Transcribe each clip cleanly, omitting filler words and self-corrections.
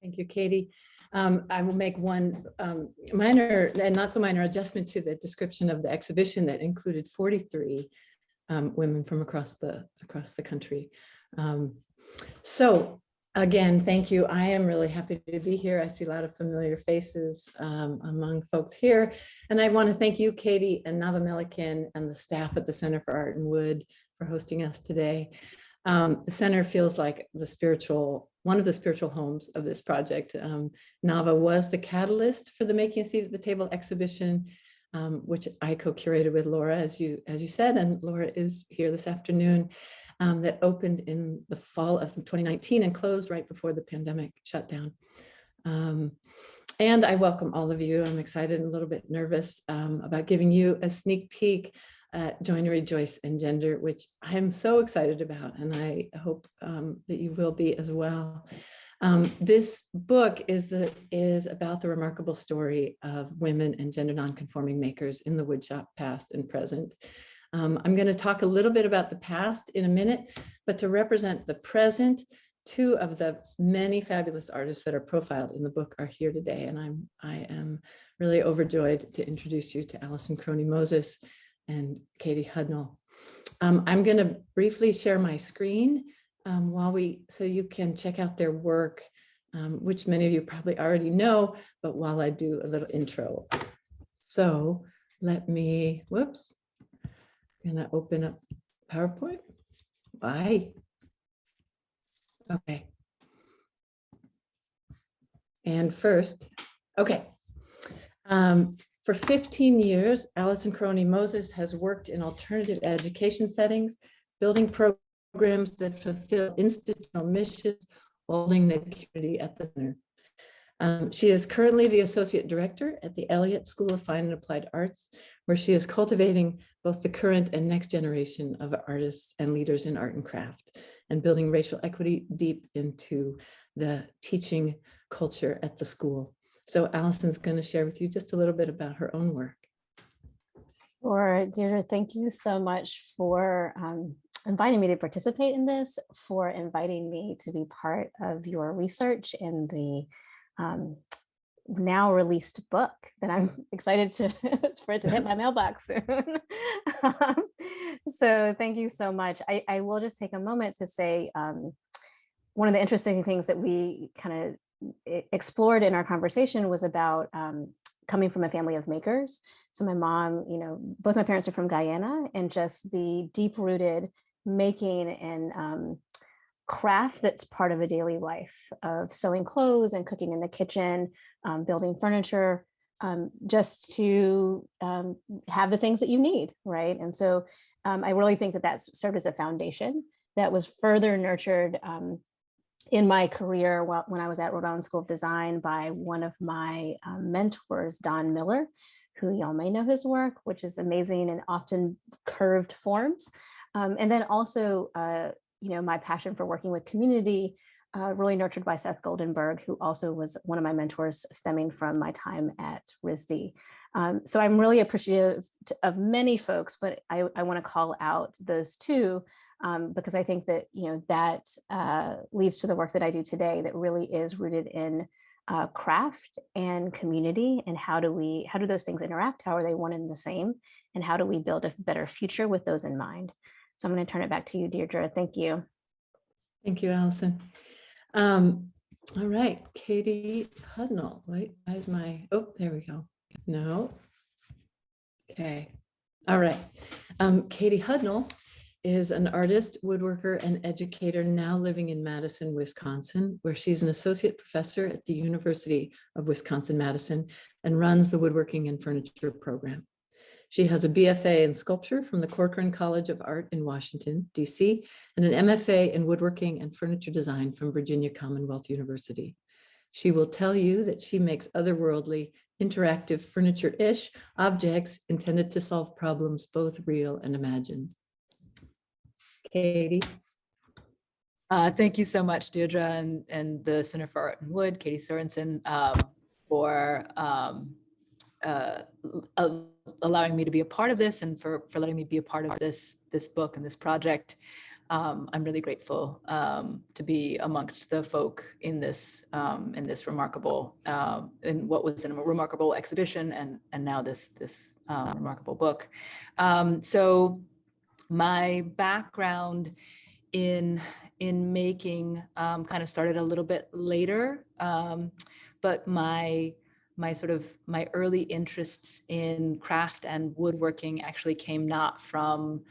Thank you, Katie. I will make one minor and not so minor adjustment to the description of the exhibition that included 43 women from across the country. So again, thank you. I am really happy to be here. I see a lot of familiar faces among folks here. And I want to thank you, Katie and Nava Milliken and the staff at the Center for Art and Wood for hosting us today. The center feels like one of the spiritual homes of this project. Nava was the catalyst for the Making a Seat at the Table exhibition, which I co-curated with Laura, as you said, and Laura is here this afternoon, that opened in the fall of 2019 and closed right before the pandemic shut down. And I welcome all of you. I'm excited and a little bit nervous about giving you a sneak peek at Joinery, Joists, and Gender, which I'm so excited about, and I hope that you will be as well. This book is about the remarkable story of women and gender nonconforming makers in the woodshop, past and present. I'm going to talk a little bit about the past in a minute, but to represent the present, two of the many fabulous artists that are profiled in the book are here today, and I am really overjoyed to introduce you to Alison Crony-Moses and Katie Hudnall. I'm going to briefly share my screen so you can check out their work, which many of you probably already know, but while I do a little intro. So let me, I'm gonna open up PowerPoint. Bye. Okay. And first, okay. For 15 years, Alison Crony-Moses has worked in alternative education settings, building programs that fulfill institutional missions, holding the community at the center. She is currently the Associate Director at the Elliott School of Fine and Applied Arts, where she is cultivating both the current and next generation of artists and leaders in art and craft, and building racial equity deep into the teaching culture at the school. So Alison's going to share with you just a little bit about her own work. Sure, Deirdre, thank you so much for inviting me to participate in this, for inviting me to be part of your research in the now released book that I'm excited for it to hit my mailbox soon. So thank you so much. I will just take a moment to say one of the interesting things that we kind of explored in our conversation was about coming from a family of makers. So my mom, both my parents are from Guyana, and just the deep-rooted making and craft that's part of a daily life of sewing clothes and cooking in the kitchen, building furniture, just to have the things that you need, right? And so I really think that that's served as a foundation that was further nurtured in my career when I was at Rhode Island School of Design by one of my mentors, Don Miller, who y'all may know his work, which is amazing and often curved forms. And then also, my passion for working with community, really nurtured by Seth Goldenberg, who also was one of my mentors stemming from my time at RISD. So I'm really appreciative of many folks, but I want to call out those two because I think that, that leads to the work that I do today that really is rooted in craft and community, and how do those things interact? How are they one and the same? And how do we build a better future with those in mind? So I'm going to turn it back to you, Deirdre. Thank you. Thank you, Alison. All right, Katie Hudnall. Wait, where's my, there we go. No. Okay. All right. Katie Hudnall is an artist, woodworker, and educator now living in Madison, Wisconsin, where she's an associate professor at the University of Wisconsin-Madison and runs the Woodworking and Furniture program. She has a BFA in sculpture from the Corcoran College of Art in Washington, D.C., and an MFA in woodworking and furniture design from Virginia Commonwealth University. She will tell you that she makes otherworldly, interactive furniture-ish objects intended to solve problems both real and imagined. Katie. Thank you so much, Deirdre, and the Center for Art and Wood, Katie Sorensen, for allowing me to be a part of this, and for letting me be a part of this book and this project. I'm really grateful to be amongst the folk in this remarkable, in what was a remarkable exhibition, and now this remarkable book. So my background in making kind of started a little bit later, but my early interests in craft and woodworking actually came not from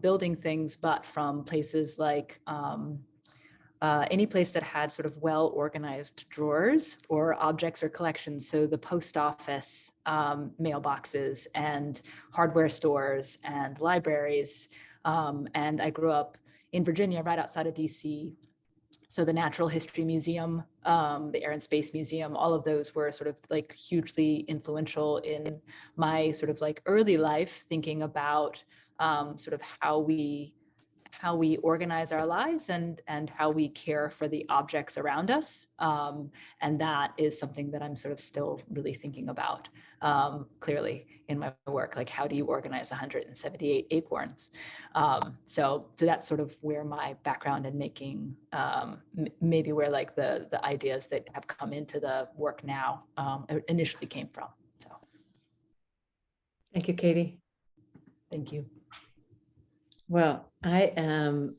building things, but from places like any place that had sort of well-organized drawers or objects or collections. So the post office, mailboxes, and hardware stores and libraries. And I grew up in Virginia, right outside of DC. So the Natural History Museum, the Air and Space Museum, all of those were sort of like hugely influential in my sort of like early life, thinking about sort of how we organize our lives and how we care for the objects around us. And that is something that I'm sort of still really thinking about clearly in my work, like how do you organize 178 acorns? So that's sort of where my background in making, maybe where like the ideas that have come into the work now initially came from. So. Thank you, Katie. Thank you. Well, I am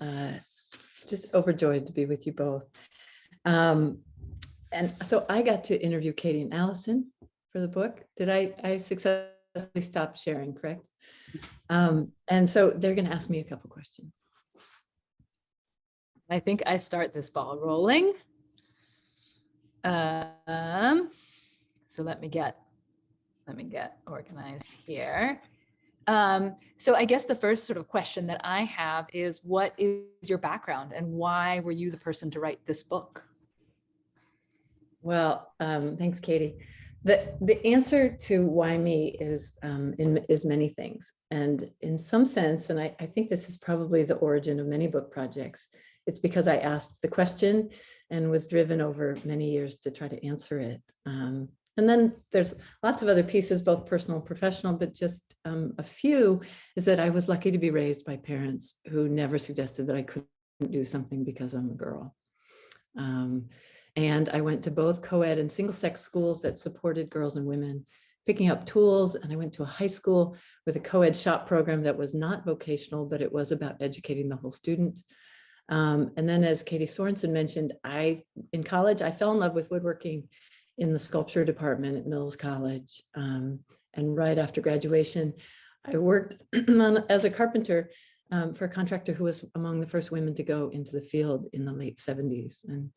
just overjoyed to be with you both. And so I got to interview Katie and Allison for the book. Did I successfully stop sharing, correct? And so they're going to ask me a couple questions. I think I start this ball rolling. So let me get organized here. So I guess the first sort of question that I have is, what is your background and why were you the person to write this book? Well, thanks, Katie. The answer to why me is many things. And in some sense, and I think this is probably the origin of many book projects, it's because I asked the question and was driven over many years to try to answer it. And then there's lots of other pieces, both personal and professional, but just a few is that I was lucky to be raised by parents who never suggested that I couldn't do something because I'm a girl. And I went to both co-ed and single-sex schools that supported girls and women picking up tools. And I went to a high school with a co-ed shop program that was not vocational, but it was about educating the whole student. And then, as Katie Sorensen mentioned, in college, I fell in love with woodworking in the sculpture department at Mills College. And right after graduation, I worked as a carpenter for a contractor who was among the first women to go into the field in the late 70s. And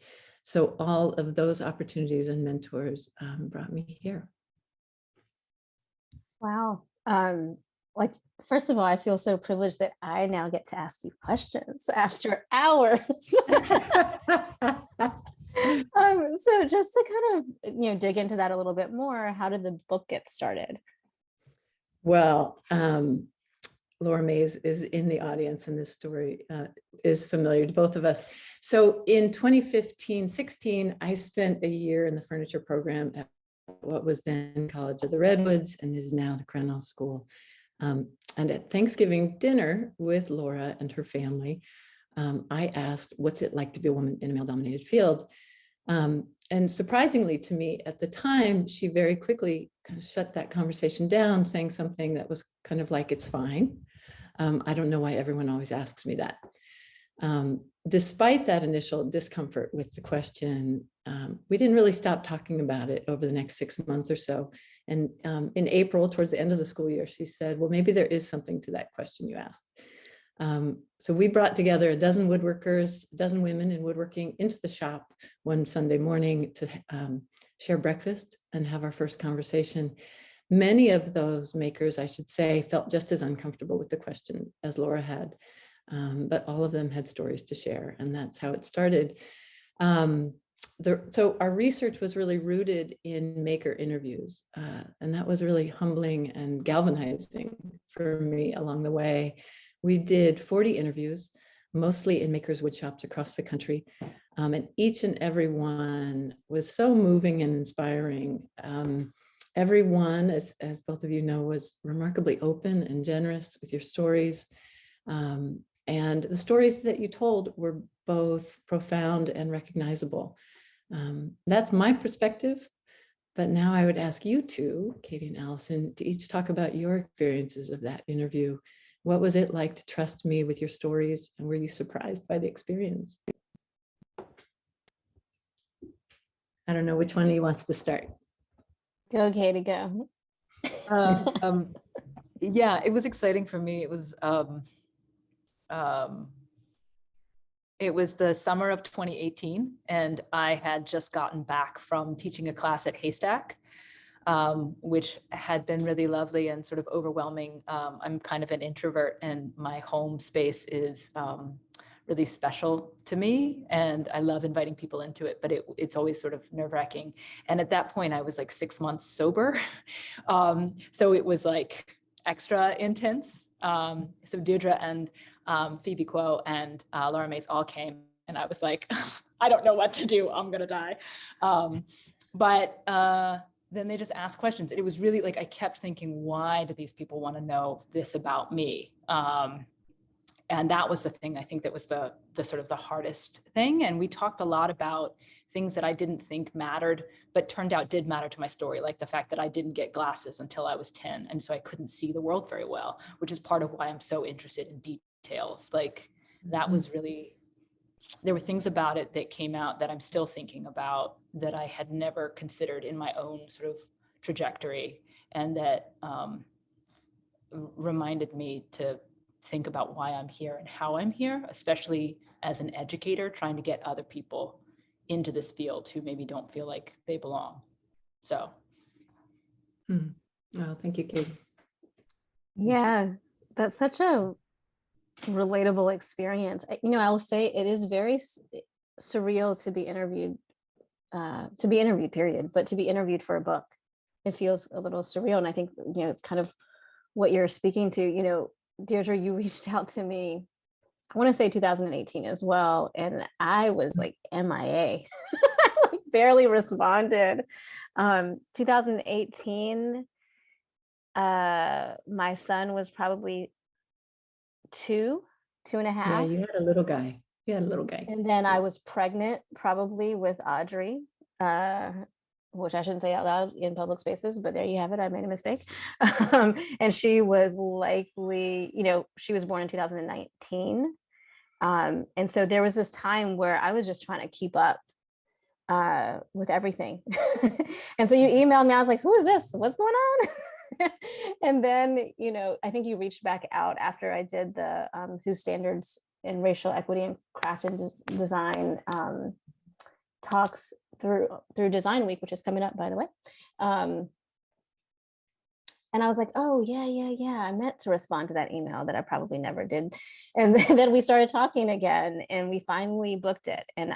so all of those opportunities and mentors brought me here. Wow. Like, first of all, I feel so privileged that I now get to ask you questions after hours. So just to kind of, dig into that a little bit more, how did the book get started? Well, Laura Mays is in the audience, and this story is familiar to both of us. So in 2015-16, I spent a year in the furniture program at what was then College of the Redwoods and is now the Crenell School. And at Thanksgiving dinner with Laura and her family, I asked, what's it like to be a woman in a male-dominated field? And surprisingly to me at the time, she very quickly kind of shut that conversation down, saying something that was kind of like, it's fine. I don't know why everyone always asks me that. Despite that initial discomfort with the question, we didn't really stop talking about it over the next 6 months or so. And in April, towards the end of the school year, she said, well, maybe there is something to that question you asked. So we brought together a dozen woodworkers, a dozen women in woodworking into the shop one Sunday morning to share breakfast and have our first conversation. Many of those makers, I should say, felt just as uncomfortable with the question as Laura had, but all of them had stories to share, and that's how it started. So our research was really rooted in maker interviews, and that was really humbling and galvanizing for me along the way. We did 40 interviews, mostly in makers' wood shops across the country, and each and every one was so moving and inspiring. Everyone, as both of you know, was remarkably open and generous with your stories. And the stories that you told were both profound and recognizable. That's my perspective. But now I would ask you two, Katie and Allison, to each talk about your experiences of that interview. What was it like to trust me with your stories? And were you surprised by the experience? I don't know which one of you wants to start. Go, Katie, go. Yeah, it was exciting for me. It was the summer of 2018, and I had just gotten back from teaching a class at Haystack, which had been really lovely and sort of overwhelming. I'm kind of an introvert, and my home space is really special to me, and I love inviting people into it, but it's always sort of nerve-wracking. And at that point, I was like 6 months sober, so it was like extra intense. So Deirdre and Phoebe Kuo and Laura Mays all came, and I was like, I don't know what to do. I'm gonna die. But then they just asked questions. It was really like, I kept thinking, why do these people want to know this about me? And that was the thing, I think, that was the sort of the hardest thing. And we talked a lot about things that I didn't think mattered, but turned out did matter to my story, like the fact that I didn't get glasses until I was 10. And so I couldn't see the world very well, which is part of why I'm so interested in details. Like that was really, there were things about it that came out that I'm still thinking about that I had never considered in my own sort of trajectory, and that reminded me to think about why I'm here and how I'm here, especially as an educator trying to get other people into this field who maybe don't feel like they belong. So. Oh, thank you, Katie. Yeah, that's such a relatable experience. You know, I'll say it is very surreal to be interviewed, period, but to be interviewed for a book, it feels a little surreal. And I think, you know, it's kind of what you're speaking to. You know, Deirdre, you reached out to me, I want to say 2018 as well. And I was like MIA, barely responded. 2018, my son was probably two and a half. Yeah, you had a little guy. And then I was pregnant probably with Audrey, which I shouldn't say out loud in public spaces, but there you have it. I made a mistake. And she was likely, you know, she was born in 2019. And so there was this time where I was just trying to keep up with everything. And so you emailed me, I was like, who is this? What's going on? And then, you know, I think you reached back out after I did the Whose Standards in Racial Equity and Craft and Design talks through Design Week, which is coming up, by the way. And I was like, oh, yeah. I meant to respond to that email that I probably never did. And then we started talking again, and we finally booked it. And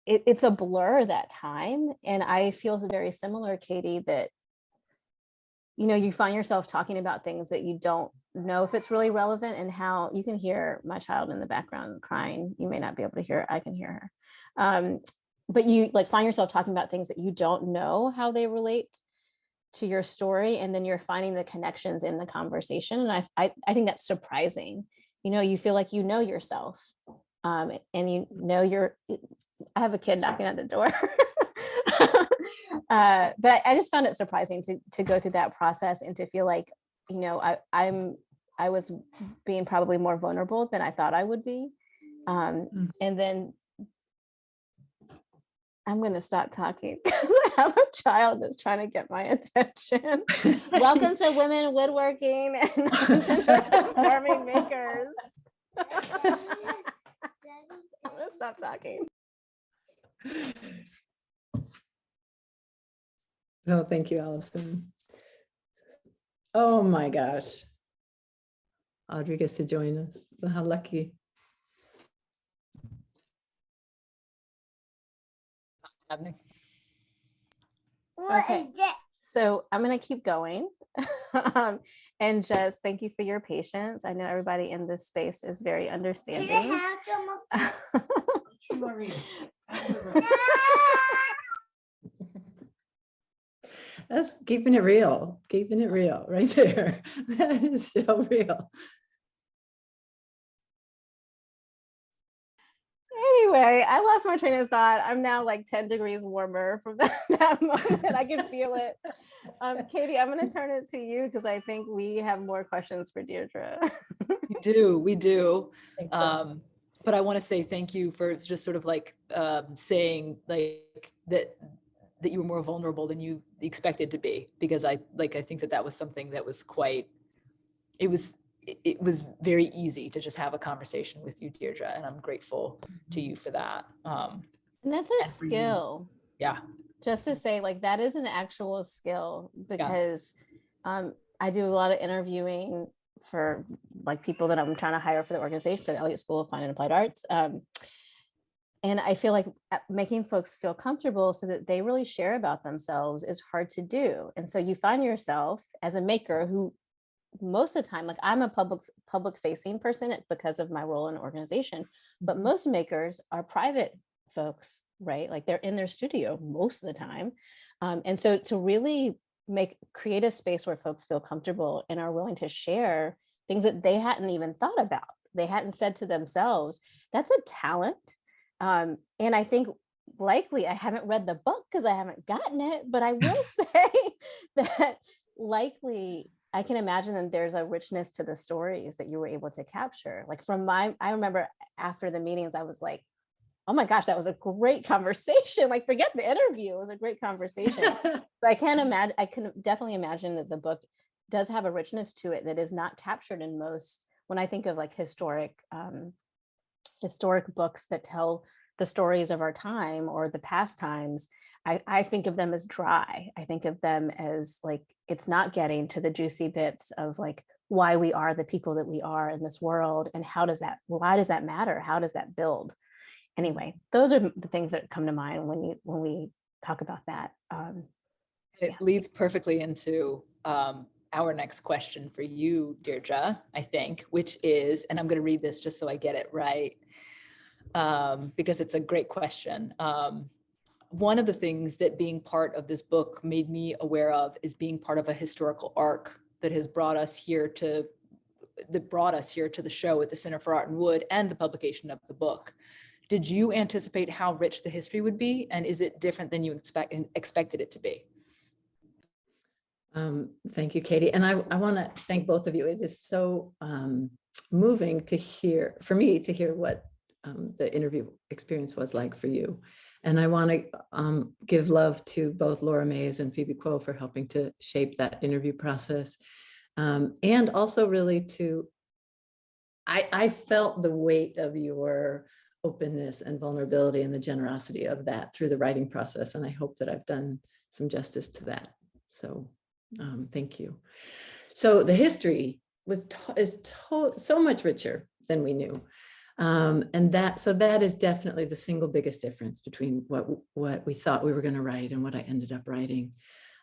it's a blur that time. And I feel very similar, Katie, that, you know, you find yourself talking about things that you don't know if it's really relevant, and how you can hear my child in the background crying. You may not be able to hear it. I can hear her. But you like find yourself talking about things that you don't know how they relate to your story. And then you're finding the connections in the conversation. And I think that's surprising. You know, you feel like you know yourself. And you know I have a kid knocking at the door. But I just found it surprising to go through that process and to feel like, you know, I was being probably more vulnerable than I thought I would be. And then I'm going to stop talking because I have a child that's trying to get my attention. Welcome to Women Woodworking and Transforming Makers. I'm going to stop talking. No, thank you, Allison. Oh my gosh. Audrey gets to join us. How lucky. Okay, so I'm going to keep going. And just thank you for your patience. I know everybody in this space is very understanding. Can I have some That's keeping it real right there. That is so real. Anyway, I lost my train of thought. I'm now like 10 degrees warmer from that moment. I can feel it. Katie, I'm going to turn it to you because I think we have more questions for Deirdre. We do. But I want to say thank you for just sort of like saying like that you were more vulnerable than you expected to be, because I think that was something that was quite, it was very easy to just have a conversation with you, Deirdre, and I'm grateful to you for that. And that's a skill. Yeah. Just to say, like, that is an actual skill, because I do a lot of interviewing for like people that I'm trying to hire for the organization, for the Elliott School of Fine and Applied Arts. And I feel like making folks feel comfortable so that they really share about themselves is hard to do. And so you find yourself as a maker who, most of the time, like, I'm a public facing person because of my role in the organization, but most makers are private folks, right? Like, they're in their studio most of the time. And so to really create a space where folks feel comfortable and are willing to share things that they hadn't even thought about, they hadn't said to themselves, that's a talent. And I think likely, I haven't read the book because I haven't gotten it, but I will say that likely I can imagine that there's a richness to the stories that you were able to capture. Like, I remember after the meetings, I was like, oh my gosh, that was a great conversation. Like, forget the interview, it was a great conversation. But I can definitely imagine that the book does have a richness to it that is not captured in most, when I think of like historic books that tell the stories of our time or the past times, I think of them as dry. I think of them as like, it's not getting to the juicy bits of like why we are the people that we are in this world, and why does that matter? How does that build? Anyway, those are the things that come to mind when we talk about that. It leads perfectly into our next question for you, Deirdre, I think, which is, and I'm going to read this just so I get it right, because it's a great question. One of the things that being part of this book made me aware of is being part of a historical arc that has brought us here to the show at the Center for Art and Wood and the publication of the book. Did you anticipate how rich the history would be, and is it different than you expected it to be? Thank you, Katie. And I want to thank both of you. It is so moving for me to hear what the interview experience was like for you. And I want to give love to both Laura Mays and Phoebe Kuo for helping to shape that interview process. And also really I felt the weight of your openness and vulnerability and the generosity of that through the writing process. And I hope that I've done some justice to that. So thank you. So the history is so much richer than we knew. And that is definitely the single biggest difference between what we thought we were going to write and what I ended up writing.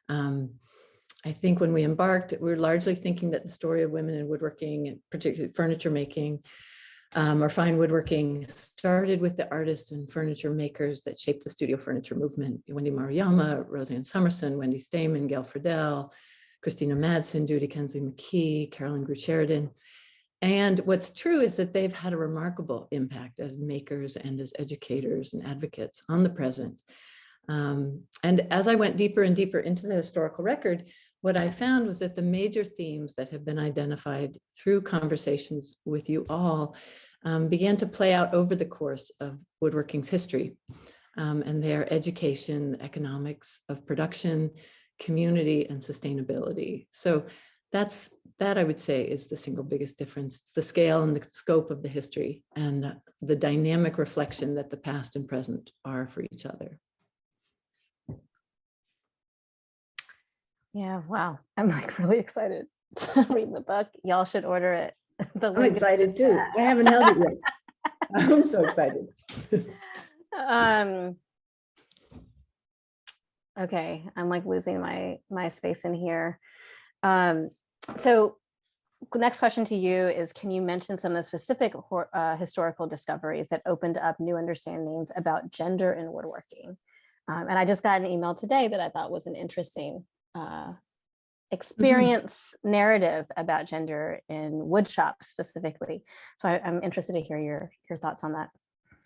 I think when we embarked, we were largely thinking that the story of women in woodworking, and particularly furniture making, or fine woodworking, started with the artists and furniture makers that shaped the studio furniture movement: Wendy Maruyama, Roseanne Summerson, Wendy Stamen, Gail Friedel, Christina Madsen, Judy Kensley McKee, Carolyn Grew Sheridan. And what's true is that they've had a remarkable impact as makers and as educators and advocates on the present. And as I went deeper and deeper into the historical record, what I found was that the major themes that have been identified through conversations with you all began to play out over the course of woodworking's history, and their education, economics of production, community, and sustainability. So that I would say is the single biggest difference. It's the scale and the scope of the history and the dynamic reflection that the past and present are for each other. Yeah, wow. I'm like really excited to read the book. Y'all should order it. I'm excited too. I haven't held it yet. I'm so excited. Okay, I'm like losing my space in here. So next question to you is, can you mention some of the specific historical discoveries that opened up new understandings about gender in woodworking? And I just got an email today that I thought was an interesting experience narrative about gender in woodshop specifically. So I'm interested to hear your thoughts on that.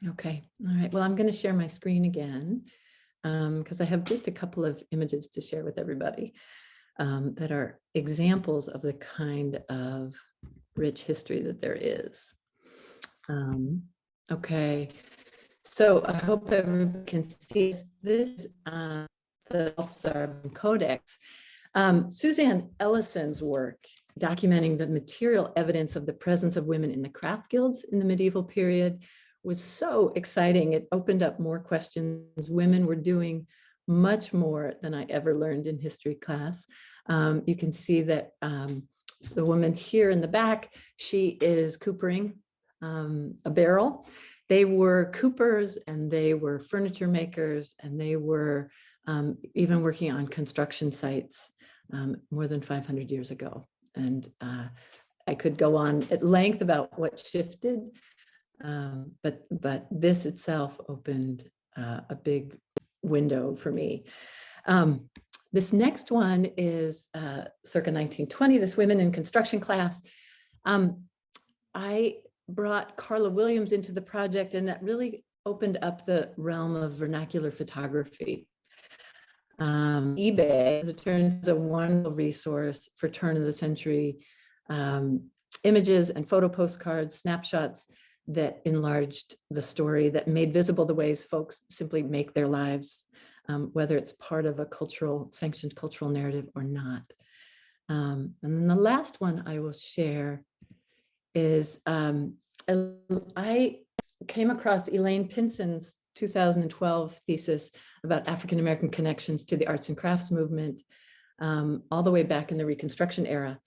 Okay, all right. Well, I'm going to share my screen again because I have just a couple of images to share with everybody that are examples of the kind of rich history that there is. Okay, so I hope everyone can see this, the Altstarbin Codex. Suzanne Ellison's work documenting the material evidence of the presence of women in the craft guilds in the medieval period was so exciting. It opened up more questions. Women were doing much more than I ever learned in history class. You can see that the woman here in the back, she is coopering a barrel. They were coopers and they were furniture makers and they were even working on construction sites more than 500 years ago. And I could go on at length about what shifted, but this itself opened a big window for me. This next one is circa 1920, this Women in Construction class. I brought Carla Williams into the project, and that really opened up the realm of vernacular photography. eBay, as it turns, is a wonderful resource for turn of the century images and photo postcards, snapshots that enlarged the story, that made visible the ways folks simply make their lives, whether it's part of a sanctioned cultural narrative or not. And then the last one I will share is I came across Elaine Pinson's 2012 thesis about African-American connections to the arts and crafts movement, all the way back in the Reconstruction era.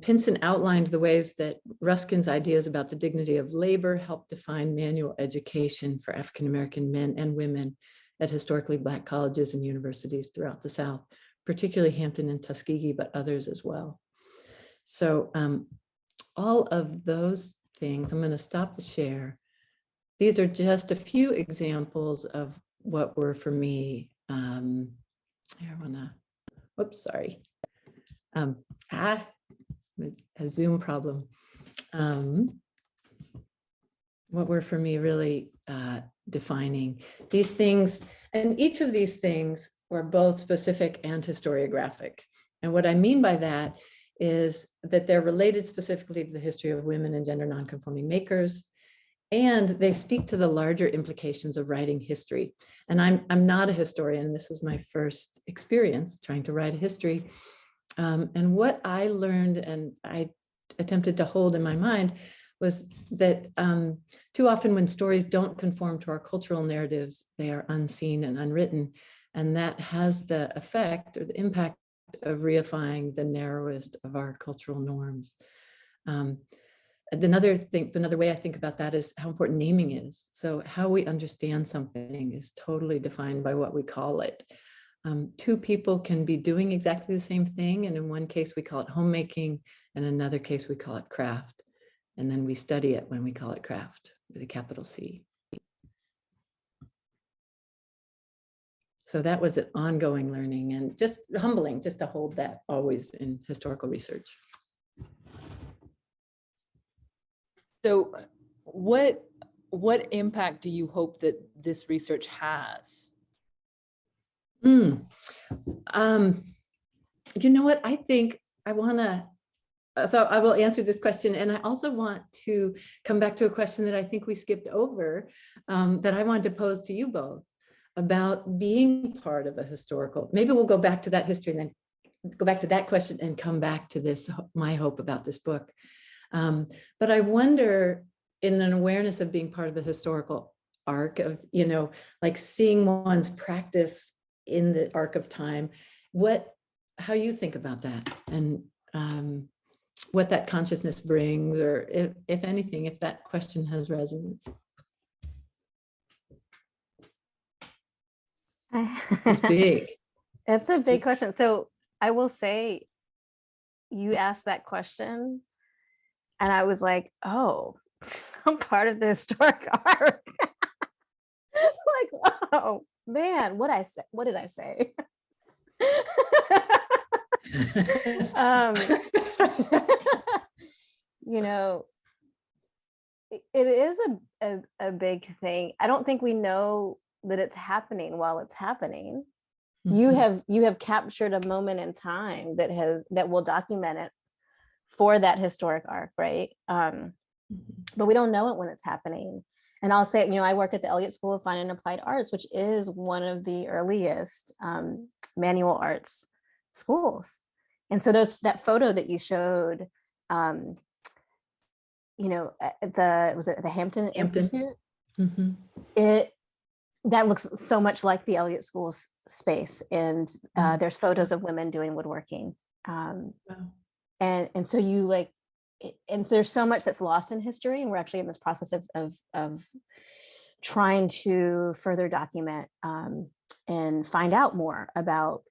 Pinson outlined the ways that Ruskin's ideas about the dignity of labor helped define manual education for African-American men and women at historically Black colleges and universities throughout the South, particularly Hampton and Tuskegee, but others as well. So all of those things, I'm going to stop the share. These are just a few examples of what were for me. Whoops, sorry. A Zoom problem. What were for me really defining these things, and each of these things were both specific and historiographic. And what I mean by that is that they're related specifically to the history of women and gender nonconforming makers, and they speak to the larger implications of writing history. And I'm not a historian. This is my first experience trying to write a history. And what I learned and I attempted to hold in my mind was that too often when stories don't conform to our cultural narratives, they are unseen and unwritten. And that has the effect or the impact of reifying the narrowest of our cultural norms. Another way I think about that is how important naming is. So how we understand something is totally defined by what we call it. Two people can be doing exactly the same thing, and in one case we call it homemaking, and in another case we call it craft. And then we study it when we call it craft with a capital C. So that was an ongoing learning and just humbling just to hold that always in historical research. So what impact do you hope that this research has? You know what, I think I want to, so I will answer this question. And I also want to come back to a question that I think we skipped over that I wanted to pose to you both about being part of a historical. Maybe we'll go back to that history and then go back to that question and come back to this, my hope about this book. But I wonder, in an awareness of being part of a historical arc of, like seeing one's practice in the arc of time, how you think about that and what that consciousness brings, or if anything, if that question has resonance. It's big. It's a big question. So I will say, you asked that question and I was like, oh, I'm part of the historic arc. Like, oh man, what did I say? You know, it is a big thing. I don't think we know that it's happening while it's happening. Mhm. You have captured a moment in time that will document it for that historic arc, right? Mhm. But we don't know it when it's happening. And I'll say, I work at the Elliott School of Fine and Applied Arts, which is one of the earliest manual arts schools. And so that photo that you showed, was it the Hampton Institute? Mhm. That looks so much like the Elliott School's space. And there's photos of women doing woodworking. Wow. And so and there's so much that's lost in history, and we're actually in this process of trying to further document and find out more about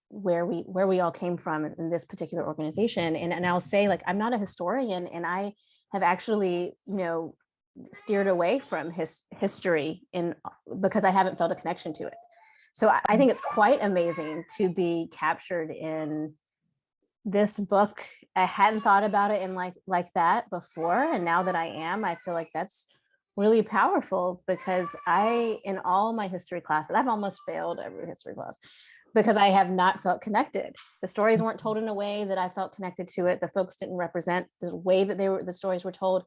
where we all came from in this particular organization. And I'll say, like, I'm not a historian, and I have actually steered away from history because I haven't felt a connection to it. So I think it's quite amazing to be captured in this book. I hadn't thought about it in like that before, and now that I feel like that's really powerful, because in all my history classes, I've almost failed every history class because I have not felt connected. The stories weren't told in a way that I felt connected to it. The folks didn't represent the way that the stories were told.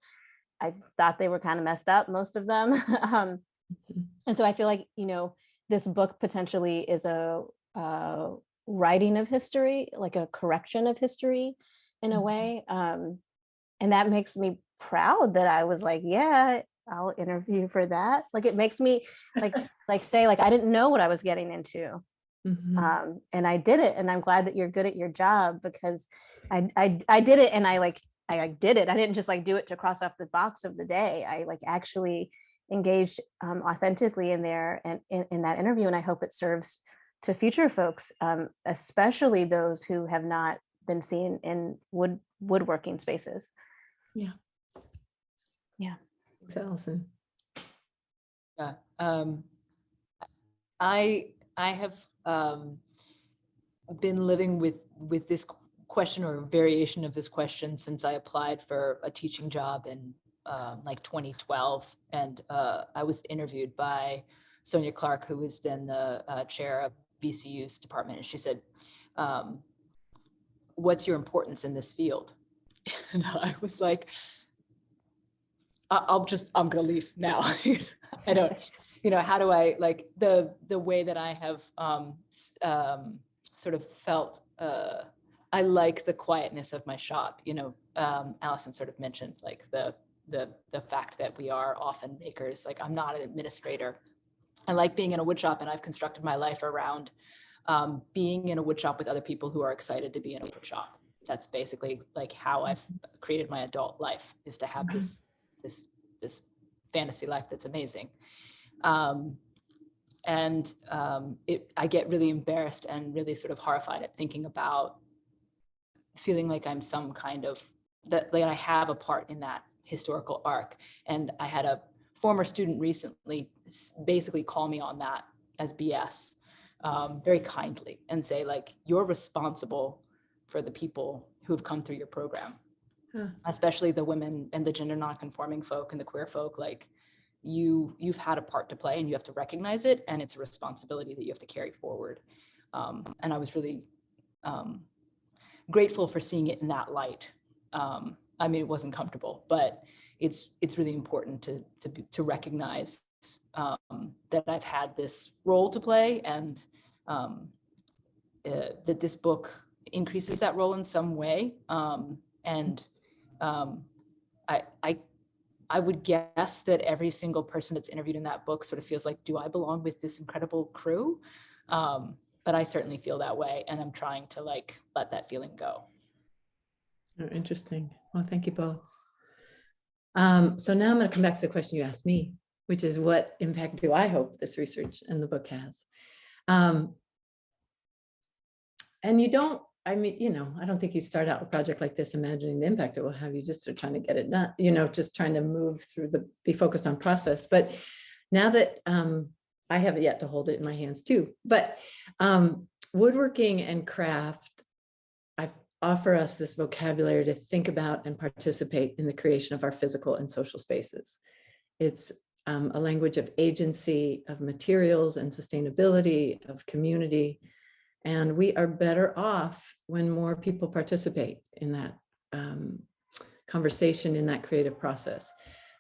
I thought they were kind of messed up, most of them. And so I feel like, this book potentially is a writing of history, like a correction of history in a way. And that makes me proud that I was like, yeah, I'll interview for that. Like, it makes me say, I didn't know what I was getting into. And I did it. And I'm glad that you're good at your job, because I did it, and I did it. I didn't just do it to cross off the box of the day. I actually engaged authentically in there and in that interview. And I hope it serves to future folks, especially those who have not been seen in woodworking spaces. Yeah. Thanks, Allison. Yeah. I have been living with this question, or a variation of this question, since I applied for a teaching job in 2012, and I was interviewed by Sonia Clark, who was then the chair of VCU's department, and she said, "What's your importance in this field?" And I was like, I'm gonna leave now. I don't, how do I, the way that I have sort of felt, I like the quietness of my shop. Allison sort of mentioned the fact that we are often makers. Like, I'm not an administrator. I like being in a wood shop, and I've constructed my life around being in a wood shop with other people who are excited to be in a wood shop. That's basically how I've created my adult life, is to have this fantasy life that's amazing. I get really embarrassed and really sort of horrified at thinking about feeling like I'm some kind of, that I have a part in that historical arc. And I had a former student recently basically call me on that as BS, very kindly, and say, you're responsible for the people who have come through your program. Especially the women and the gender nonconforming folk and the queer folk. You've had a part to play, and you have to recognize it, and it's a responsibility that you have to carry forward. And I was really grateful for seeing it in that light. I mean, it wasn't comfortable, but it's really important to recognize that I've had this role to play, and that this book increases that role in some way. I would guess that every single person that's interviewed in that book sort of feels like, do I belong with this incredible crew? But I certainly feel that way, and I'm trying to let that feeling go. Oh, interesting. Well, thank you both. So now I'm going to come back to the question you asked me, which is, what impact do I hope this research and the book has? And you don't, I don't think you start out a project like this imagining the impact it will have. You just are trying to get it done, just trying to move through be focused on process. But now that I have yet to hold it in my hands too, but woodworking and craft offer us this vocabulary to think about and participate in the creation of our physical and social spaces. It's a language of agency, of materials and sustainability, of community. And we are better off when more people participate in that conversation, in that creative process.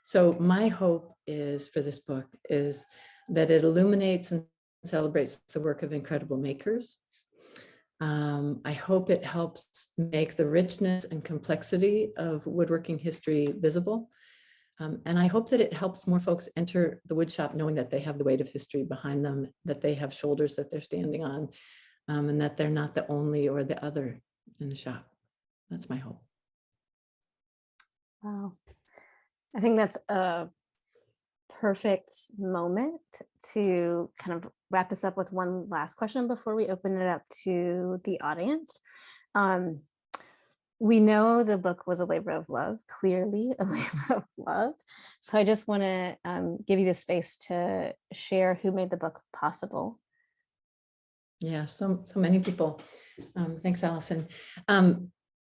So my hope is for this book is that it illuminates and celebrates the work of incredible makers. I hope it helps make the richness and complexity of woodworking history visible. And I hope that it helps more folks enter the woodshop knowing that they have the weight of history behind them, that they have shoulders that they're standing on, and that they're not the only or the other in the shop. That's my hope. Wow. I think that's a perfect moment to kind of wrap this up with one last question before we open it up to the audience. We know the book was a labor of love, clearly a labor of love. So I just want to give you the space to share who made the book possible. Yeah, so many people. Thanks, Allison.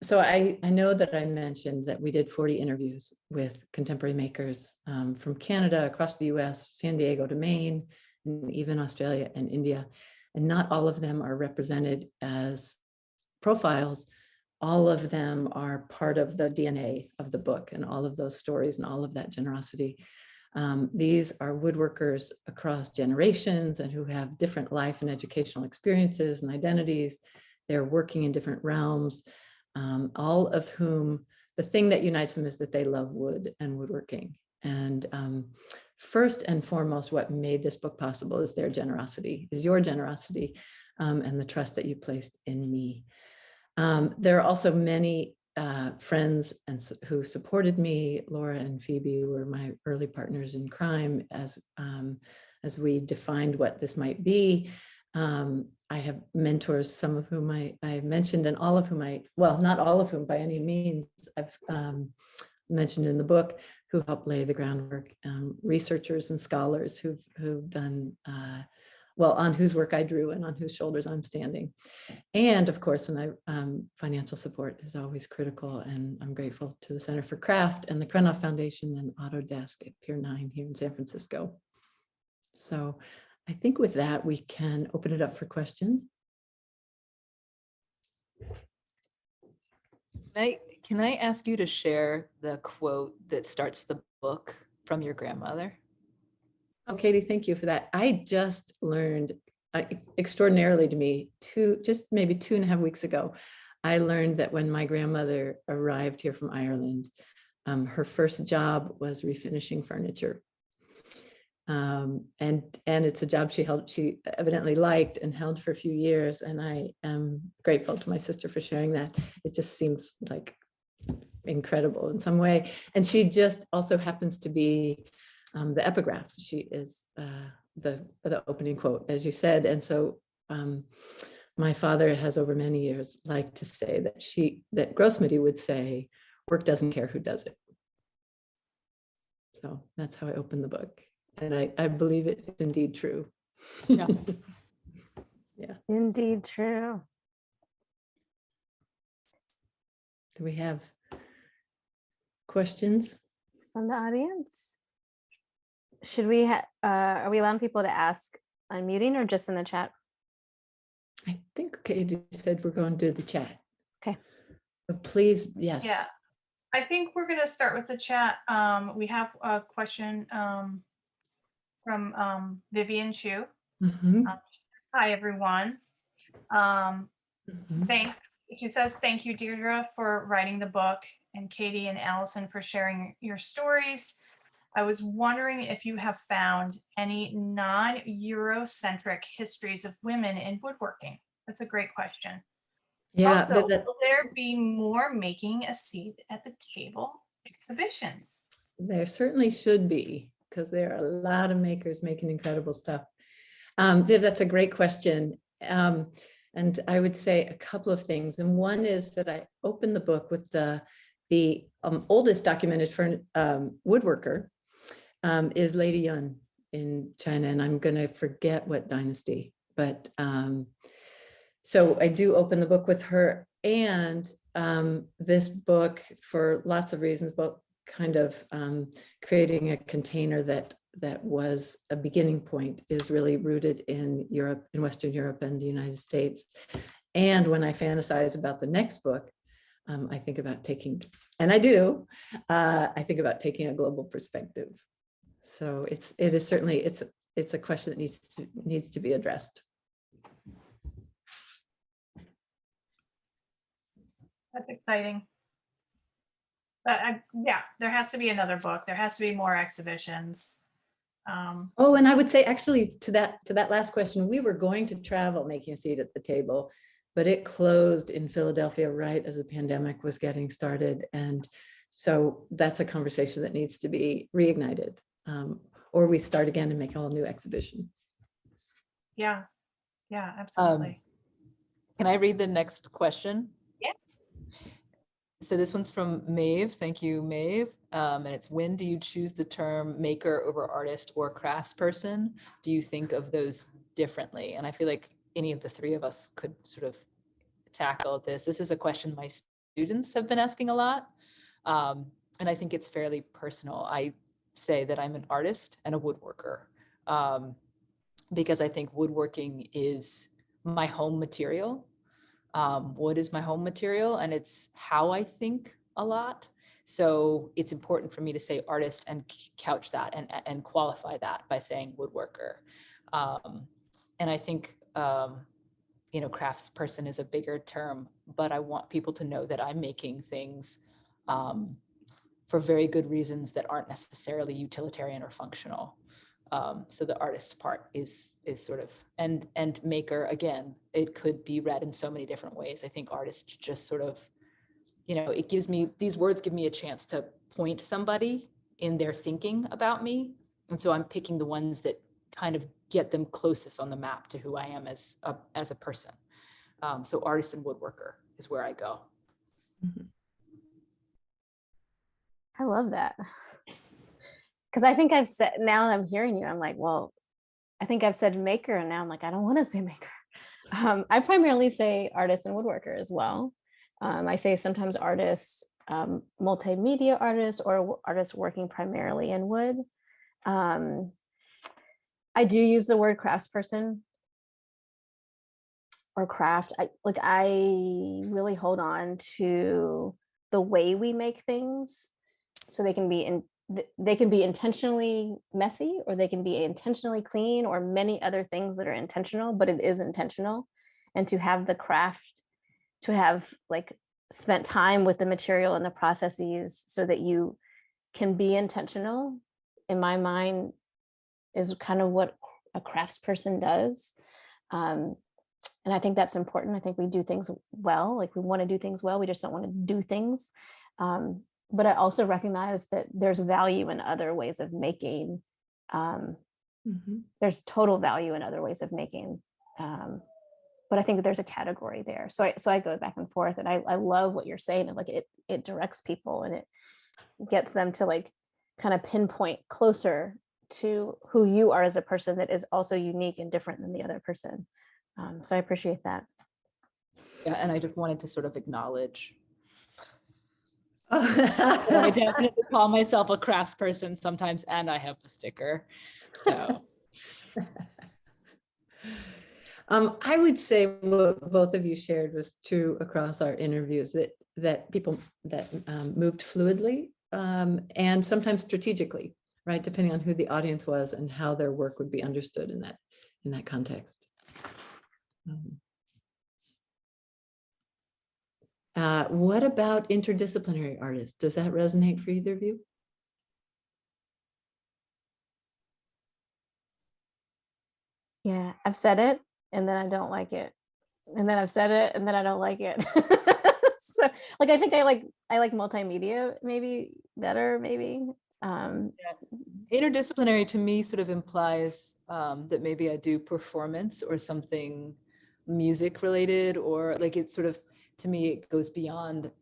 So I know that I mentioned that we did 40 interviews with contemporary makers from Canada, across the US, San Diego to Maine, and even Australia and India. And not all of them are represented as profiles. All of them are part of the DNA of the book and all of those stories and all of that generosity. These are woodworkers across generations and who have different life and educational experiences and identities. They're working in different realms, all of whom, the thing that unites them is that they love wood and woodworking. And first and foremost, what made this book possible is their generosity, is your generosity, and the trust that you placed in me. There are also many friends who supported me. Laura and Phoebe were my early partners in crime as we defined what this might be. I have mentors, some of whom I mentioned, and all of whom well, not all of whom by any means, I've mentioned in the book, who helped lay the groundwork, researchers and scholars who've done, well, on whose work I drew and on whose shoulders I'm standing. And of course, financial support is always critical, and I'm grateful to the Center for Craft and the Krenov Foundation and Autodesk at Pier 9 here in San Francisco. So I think with that, we can open it up for questions. Can I ask you to share the quote that starts the book from your grandmother? Oh, Katie, thank you for that. I just learned extraordinarily to me, just maybe 2.5 weeks ago, I learned that when my grandmother arrived here from Ireland, her first job was refinishing furniture. And it's a job she evidently liked and held for a few years. And I am grateful to my sister for sharing that. It just seems like incredible in some way. And she just also happens to be the epigraph. She is the opening quote, as you said. And so my father has over many years liked to say that Grossmity would say, work doesn't care who does it. So that's how I opened the book. And I believe it's indeed true. Yeah. Yeah. Indeed true. Do we have questions from the audience? Should we are we allowing people to ask unmuting or just in the chat? I think Katie said we're going to do the chat. Okay. But please, yes. Yeah, I think we're going to start with the chat. We have a question from Vivian Chu. Mm-hmm. Hi, everyone. Thanks. She says, thank you, Deirdre, for writing the book, and Katie and Allison for sharing your stories. I was wondering if you have found any non-Eurocentric histories of women in woodworking. That's a great question. Yeah. Also, will there be more making a seat at the table exhibitions? There certainly should be, because there are a lot of makers making incredible stuff. Viv, that's a great question. And I would say a couple of things. And one is that I opened the book with the oldest documented woodworker is Lady Yun in China. And I'm going to forget what dynasty. But so I do open the book with her. And this book, for lots of reasons, both kind of creating a container that was a beginning point, is really rooted in Europe, in Western Europe and the United States. And when I fantasize about the next book, I think about taking, and I do, I think about taking a global perspective. So it is certainly, it's a question that needs to be addressed. That's exciting. But yeah, there has to be another book. There has to be more exhibitions. Oh, and I would say actually to that last question, we were going to travel making a seat at the table, but it closed in Philadelphia right as the pandemic was getting started. And so that's a conversation that needs to be reignited, or we start again and make a whole new exhibition. Yeah, absolutely. Can I read the next question? Yeah. So this one's from Maeve. Thank you, Maeve. And it's, when do you choose the term maker over artist or craftsperson? Do you think of those differently? And I feel like any of the three of us could sort of tackle this. This is a question my students have been asking a lot. And I think it's fairly personal. I say that I'm an artist and a woodworker, because I think woodworking is my home material. Wood is my home material, and it's how I think a lot. So it's important for me to say artist and couch that and qualify that by saying woodworker. And I think, craftsperson is a bigger term, but I want people to know that I'm making things for very good reasons that aren't necessarily utilitarian or functional. So the artist part is sort of, and maker, again, it could be read in so many different ways. I think artist just sort of, it gives me, these words give me a chance to point somebody in their thinking about me. And so I'm picking the ones that kind of get them closest on the map to who I am as a person. So artist and woodworker is where I go. Mm-hmm. I love that. Because I think I've said, now I'm hearing you, I'm like, well, I think I've said maker, and now I'm like, I don't want to say maker. I primarily say artist and woodworker as well. I say sometimes artist, multimedia artist, or artists working primarily in wood. I do use the word craftsperson or craft. I really hold on to the way we make things, so they can be intentionally messy, or they can be intentionally clean, or many other things that are intentional, but it is intentional. And to have the craft, to have spent time with the material and the processes so that you can be intentional, in my mind, is kind of what a craftsperson does. And I think that's important. I think we do things well, we want to do things well, we just don't want to do things. But I also recognize that there's value in other ways of making. There's total value in other ways of making. But I think that there's a category there. So I go back and forth, and I love what you're saying. And it directs people, and it gets them to kind of pinpoint closer to who you are as a person that is also unique and different than the other person. So I appreciate that. Yeah, and I just wanted to sort of acknowledge I definitely call myself a craftsperson sometimes, and I have the sticker. So I would say what both of you shared was true across our interviews, that people that moved fluidly and sometimes strategically, right, depending on who the audience was and how their work would be understood in that context. What about interdisciplinary artists? Does that resonate for either of you? Yeah, I've said it, and then I don't like it, and then I've said it, and then I don't like it. So I think I like multimedia maybe better, maybe. Yeah. Interdisciplinary to me sort of implies that maybe I do performance or something music related, or it's sort of, to me, it goes beyond,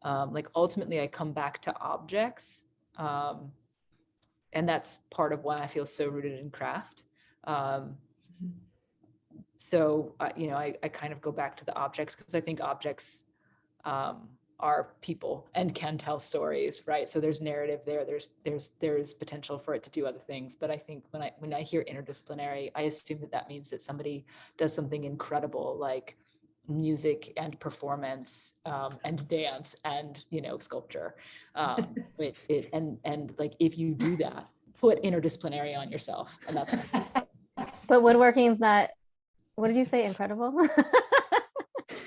ultimately I come back to objects. And that's part of why I feel so rooted in craft. So, I kind of go back to the objects, because I think objects are people and can tell stories, right? So there's narrative there. There's potential for it to do other things. But I think when I hear interdisciplinary, I assume that means that somebody does something incredible, like music and performance, and dance and sculpture. And like, if you do that, put interdisciplinary on yourself, and that's. But woodworking's not. What did you say? Incredible.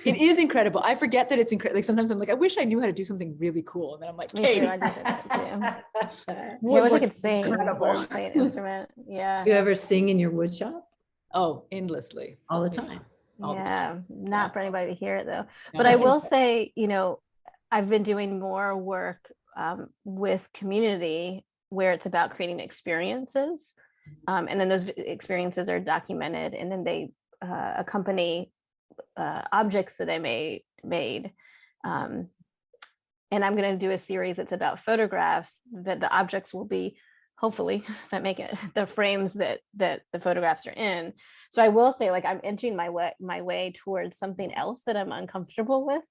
It is incredible. I forget that it's incredible. Like, sometimes I'm like, I wish I knew how to do something really cool. And then I'm like, Me too. I just said that too. I wish I could sing or play an instrument. Yeah. You ever sing in your wood shop? Oh, endlessly. All the time. All the Yeah. time. Not for anybody to hear it though. No. But I will say, I've been doing more work with community where it's about creating experiences. And then those experiences are documented, and then they accompany objects that I made. And I'm going to do a series that's about photographs that the objects will be, hopefully, that make it the frames that the photographs are in. So I will say, like, I'm inching my way towards something else that I'm uncomfortable with,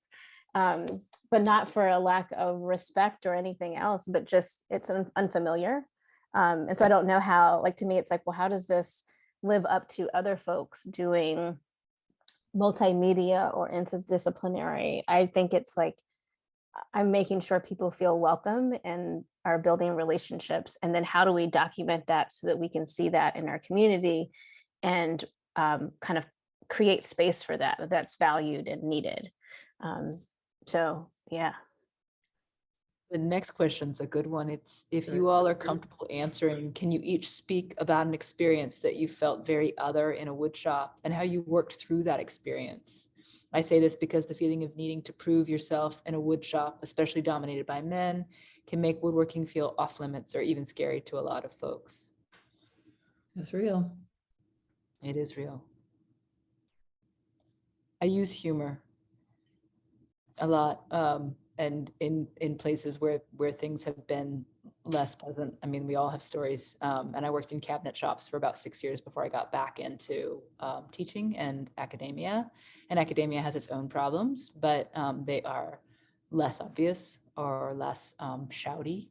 but not for a lack of respect or anything else, but just it's unfamiliar. And so I don't know how, like, to me, it's like, well, how does this live up to other folks doing multimedia or interdisciplinary? I think it's like, I'm making sure people feel welcome and are building relationships. And then how do we document that so that we can see that in our community and kind of create space for that's valued and needed. So, yeah. The next question's a good one. It's, if you all are comfortable answering, can you each speak about an experience that you felt very other in a wood shop and how you worked through that experience? I say this because the feeling of needing to prove yourself in a wood shop, especially dominated by men, can make woodworking feel off limits or even scary to a lot of folks. That's real. It is real. I use humor a lot. And in places where things have been less pleasant. I mean, we all have stories. And I worked in cabinet shops for about 6 years before I got back into teaching and academia. And academia has its own problems, but they are less obvious or less shouty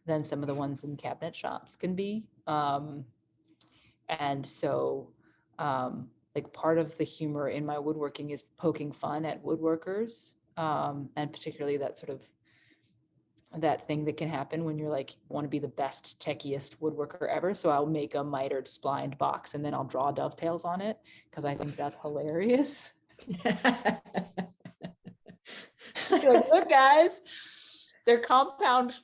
than some of the ones in cabinet shops can be. And so, like, part of the humor in my woodworking is poking fun at woodworkers. And particularly that sort of that thing that can happen when you're like, want to be the best techiest woodworker ever. So I'll make a mitered splined box and then I'll draw dovetails on it because I think that's hilarious. Like, look, guys, they're compound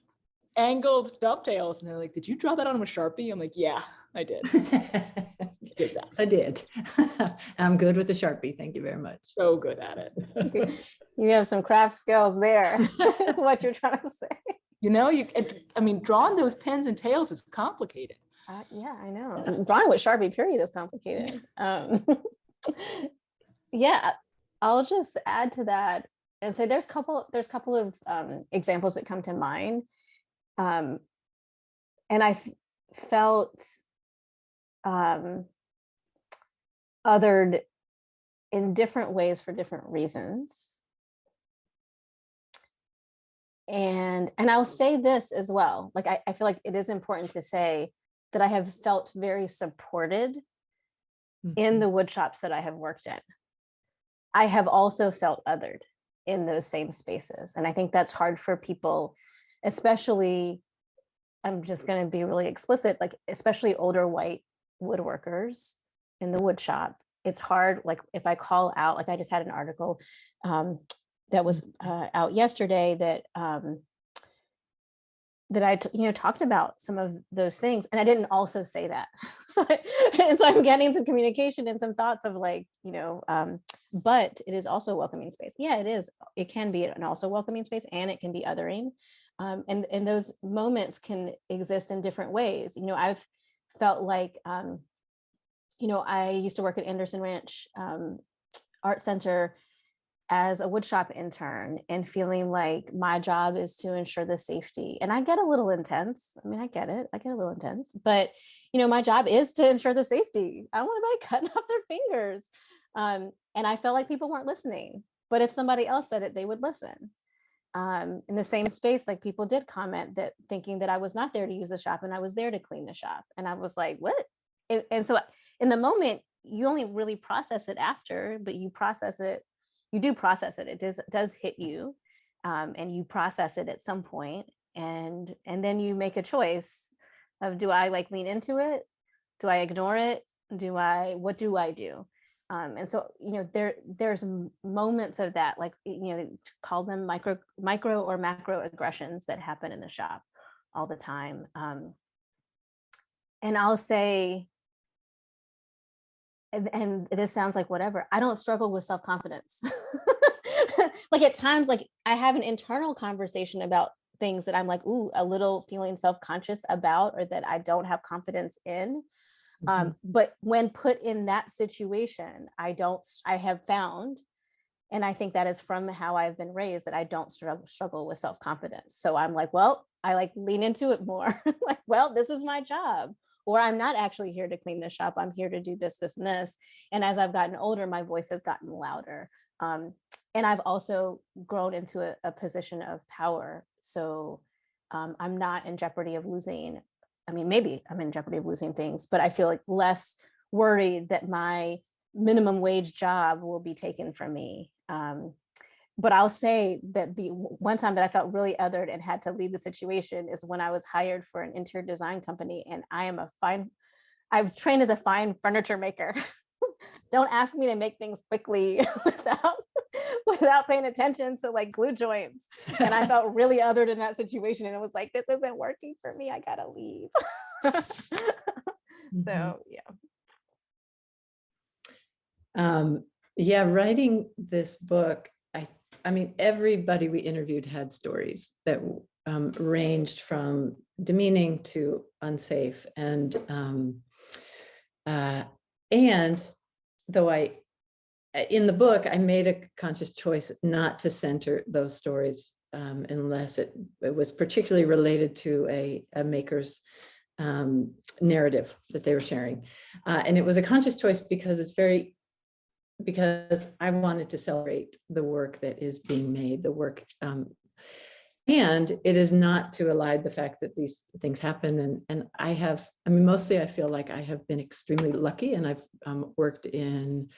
angled dovetails. And they're like, did you draw that on with Sharpie? I'm like, yeah, I did. Did that. I did. I'm good with the Sharpie. Thank you very much. So good at it. You have some craft skills there, is what you're trying to say. I mean, drawing those pens and tails is complicated. Yeah, I know. Drawing with Sharpie, period, is complicated. Yeah, I'll just add to that and say there's a couple of examples that come to mind. And I felt othered in different ways for different reasons. And I'll say this as well, like, I feel like it is important to say that I have felt very supported in the wood shops that I have worked in. I have also felt othered in those same spaces. And I think that's hard for people, especially, I'm just going to be really explicit, like, especially older white woodworkers in the wood shop. It's hard, like, if I call out, like, I just had an article that was out yesterday that I talked about some of those things, and I didn't also say that. So I'm getting some communication and some thoughts of, like, but it is also a welcoming space. Yeah, it is. It can be an also welcoming space, and it can be othering. And those moments can exist in different ways. I've felt like, I used to work at Anderson Ranch Art Center as a woodshop intern, and feeling like my job is to ensure the safety. And I get a little intense. I mean, I get it. I get a little intense, but my job is to ensure the safety. I don't want anybody cutting off their fingers. And I felt like people weren't listening. But if somebody else said it, they would listen. In the same space, like people did comment that thinking that I was not there to use the shop and I was there to clean the shop. And I was like, what? And so in the moment, you only really process it after, but you process it, you do process it. It does hit you, and you process it at some point, and then you make a choice of, do I like lean into it? Do I ignore it? What do I do? And so, you know, there's moments of that, like, you know, call them micro or macro aggressions that happen in the shop all the time. And I'll say, and this sounds like whatever, I don't struggle with self-confidence. Like at times, like I have an internal conversation about things that I'm like, ooh, a little feeling self-conscious about, or that I don't have confidence in. But when put in that situation, I have found, and I think that is from how I've been raised, that I don't struggle with self-confidence. So I'm like, well, I like lean into it more. Like, well, this is my job. Or I'm not actually here to clean the shop. I'm here to do this, this, and this. And as I've gotten older, my voice has gotten louder. And I've also grown into a position of power. So I'm not in jeopardy of losing. I mean, maybe I'm in jeopardy of losing things, but I feel like less worried that my minimum wage job will be taken from me. But I'll say that the one time that I felt really othered and had to leave the situation is when I was hired for an interior design company, and I was trained as a fine furniture maker. Don't ask me to make things quickly without paying attention to like glue joints. And I felt really othered in that situation, and it was like, this isn't working for me. I gotta leave. So yeah, writing this book, I mean, everybody we interviewed had stories that ranged from demeaning to unsafe. And though in the book, I made a conscious choice not to center those stories unless it was particularly related to a maker's narrative that they were sharing. And it was a conscious choice because I wanted to celebrate the work that is being made, the work, and it is not to elide the fact that these things happen. And I mean, mostly I feel like I have been extremely lucky, and I've worked in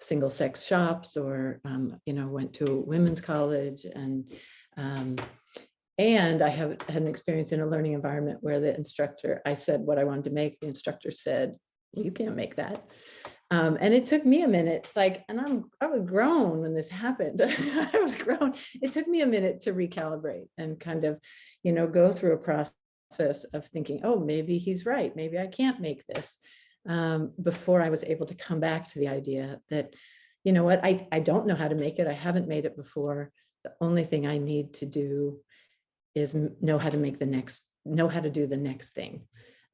single sex shops, or, you know, went to a women's college, and I have had an experience in a learning environment where the instructor, I said what I wanted to make, the instructor said, well, you can't make that. And it took me a minute, like, and I was grown when this happened. I was grown. It took me a minute to recalibrate and kind of, you know, go through a process of thinking, oh, maybe he's right. Maybe I can't make this, before I was able to come back to the idea that, you know what, I don't know how to make it. I haven't made it before. The only thing I need to do is know how to do the next thing.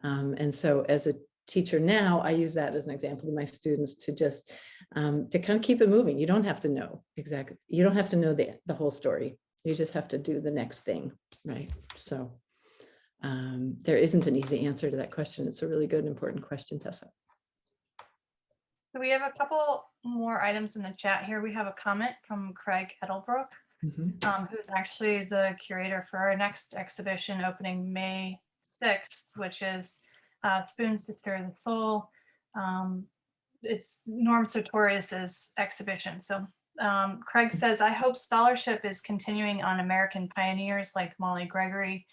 And so as a teacher now, I use that as an example to my students to just to kind of keep it moving. You don't have to know exactly, you don't have to know the whole story. You just have to do the next thing, right? So there isn't an easy answer to that question. It's a really good, important question, Tessa. So we have a couple more items in the chat here. We have a comment from Craig Edelbrook, who's actually the curator for our next exhibition opening May 6th, which is Spoons to Stir the Soul. It's Norm Sartorius's exhibition. So Craig says, I hope scholarship is continuing on American pioneers like Molly Gregory.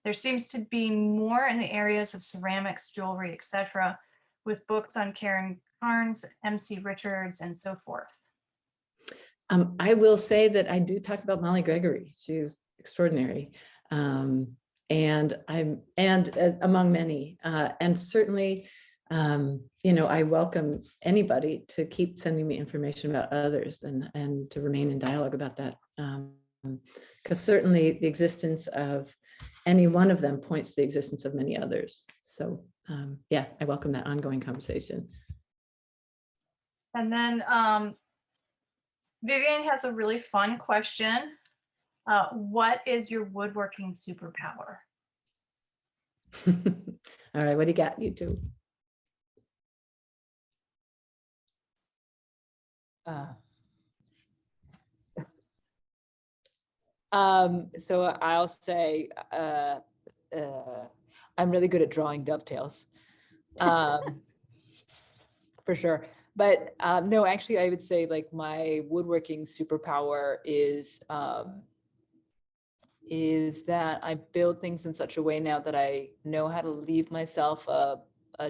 There seems to be more in the areas of ceramics, jewelry, etc., with books on Karen Carnes, MC Richards, and so forth. I will say that I do talk about Molly Gregory. She's extraordinary. And among many, and certainly, you know, I welcome anybody to keep sending me information about others, and to remain in dialogue about that, because certainly the existence of any one of them points to the existence of many others. So yeah, I welcome that ongoing conversation. And then Vivian has a really fun question. What is your woodworking superpower? All right, what do you got, you two? So I'll say I'm really good at drawing dovetails, for sure. But no, actually, I would say like my woodworking superpower is that I build things in such a way now that I know how to leave myself a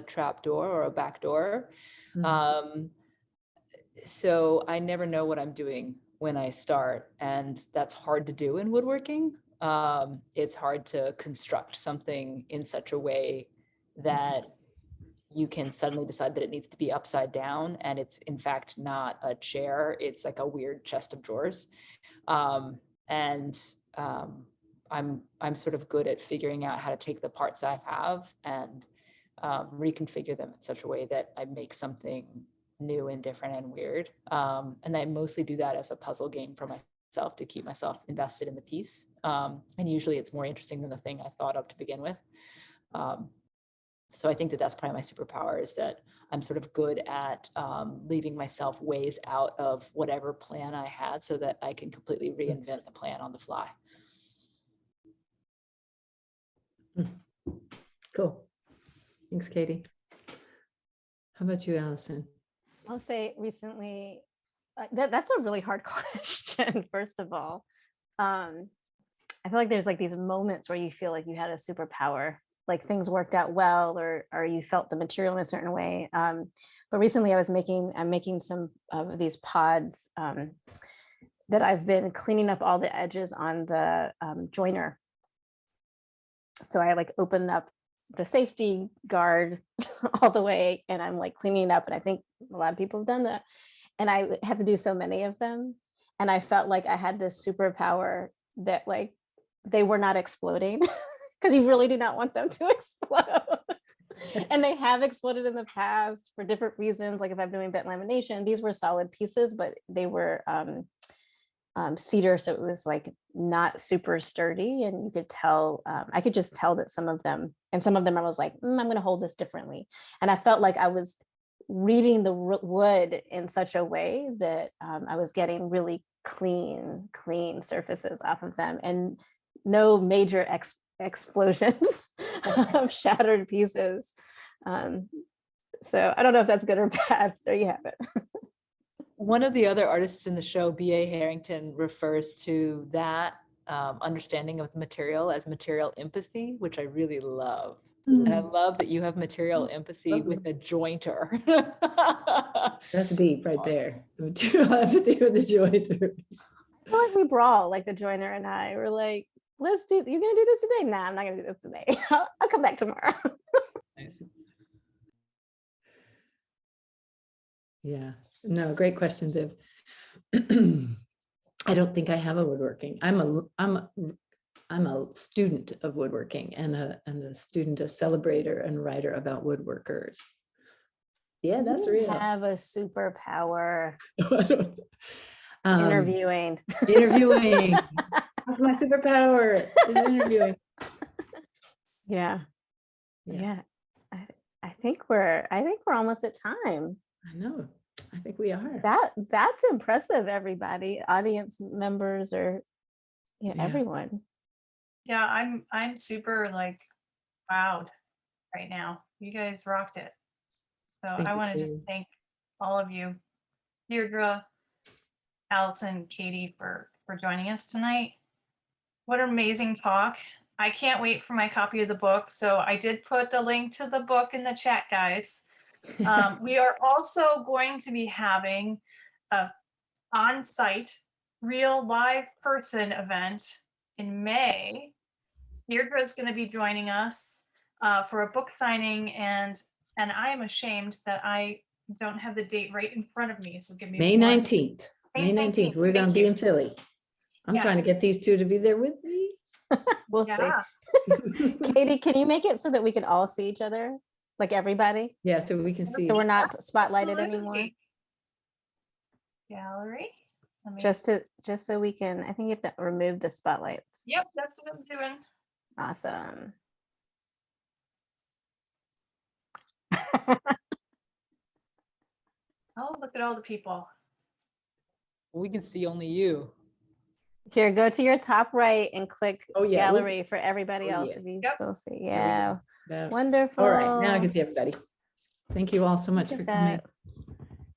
trap door or a back door. So I never know what I'm doing when I start, and that's hard to do in woodworking. It's hard to construct something in such a way that you can suddenly decide that it needs to be upside down, and it's in fact not a chair, it's like a weird chest of drawers. I'm sort of good at figuring out how to take the parts I have and reconfigure them in such a way that I make something new and different and weird. And I mostly do that as a puzzle game for myself to keep myself invested in the piece. And usually it's more interesting than the thing I thought of to begin with. So I think that that's probably my superpower, is that I'm sort of good at leaving myself ways out of whatever plan I had so that I can completely reinvent the plan on the fly. Cool. Thanks, Katie. How about you, Allison? I'll say recently, that's a really hard question, first of all. I feel like there's like these moments where you feel like you had a superpower, like things worked out well, or you felt the material in a certain way. But recently I'm making some of these pods that I've been cleaning up all the edges on the joiner. So I like opened up the safety guard all the way, and I'm like cleaning up, and I think a lot of people have done that, and I have to do so many of them, and I felt like I had this superpower that like they were not exploding, because you really do not want them to explode. And they have exploded in the past for different reasons. Like if I'm doing bent lamination, these were solid pieces, but they were cedar, so it was like not super sturdy, and you could tell, I could just tell that some of them I was like, I'm going to hold this differently, and I felt like I was reading the wood in such a way that I was getting really clean surfaces off of them, and no major explosions of shattered pieces. So I don't know if that's good or bad. There you have it. One of the other artists in the show, B.A. Harrington, refers to that understanding of the material as material empathy, which I really love. And I love that you have material empathy with a jointer. That's deep right there. The material empathy with the jointers. I feel like we brawl, like the joiner and I were like, you're gonna do this today? Nah, I'm not gonna do this today. I'll come back tomorrow. Nice. Yeah, no, great question, Viv. I don't think I have a woodworking. I'm a student of woodworking, and a student, a celebrator and writer about woodworkers. Yeah, that's real. I have a superpower. Interviewing. Interviewing. That's my superpower, is interviewing. Yeah. I think we're almost at time. I know. I think we are. That's impressive, everybody, audience members, or everyone. Yeah, I'm super like wowed right now. You guys rocked it. So I want to just thank all of you, Deirdre, Allison, Katie, for joining us tonight. What an amazing talk. I can't wait for my copy of the book. So I did put the link to the book in the chat, guys. We are also going to be having a on-site real live person event in May. Deirdre is going to be joining us for a book signing, and I am ashamed that I don't have the date right in front of me. So give me May 19th. May 19th. We're going to be in Philly. I'm trying to get these two to be there with me. We'll see. Katie, can you make it so that we can all see each other? Like everybody? Yeah, so we can see. So we're not spotlighted anymore. Gallery. Just so we can, I think you have to remove the spotlights. Yep, that's what I'm doing. Awesome. Oh, look at all the people. We can see only you. Here, go to your top right and click Oh, yeah, gallery whoops. for everybody Oh, else yeah. if you Yep. still see. we Yeah, go. wonderful. All right, now I can see everybody. Thank you all so much Look for at coming. that.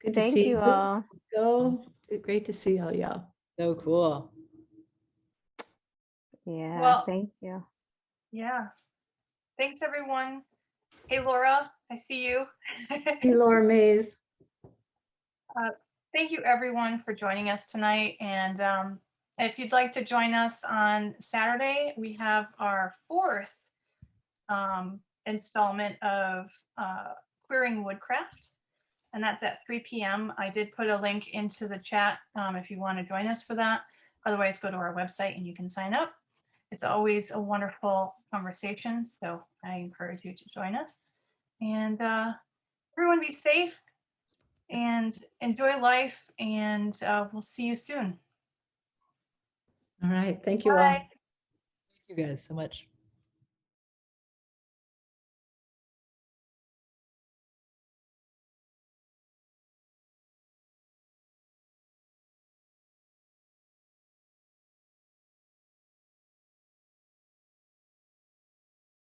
Good to Thank see you all. Go. Great to see all y'all. So cool. Yeah, Well, thank you. yeah. Thanks, everyone. Hey, Laura, I see you. Hey, Laura Mays. Thank you, everyone, for joining us tonight. And if you'd like to join us on Saturday, we have our fourth installment of Queering Woodcraft, and that's at 3 p.m. I did put a link into the chat if you want to join us for that. Otherwise, go to our website and you can sign up. It's always a wonderful conversation, so I encourage you to join us. And everyone be safe and enjoy life, and we'll see you soon. All right. Thank you all. Bye. Thank you guys so much.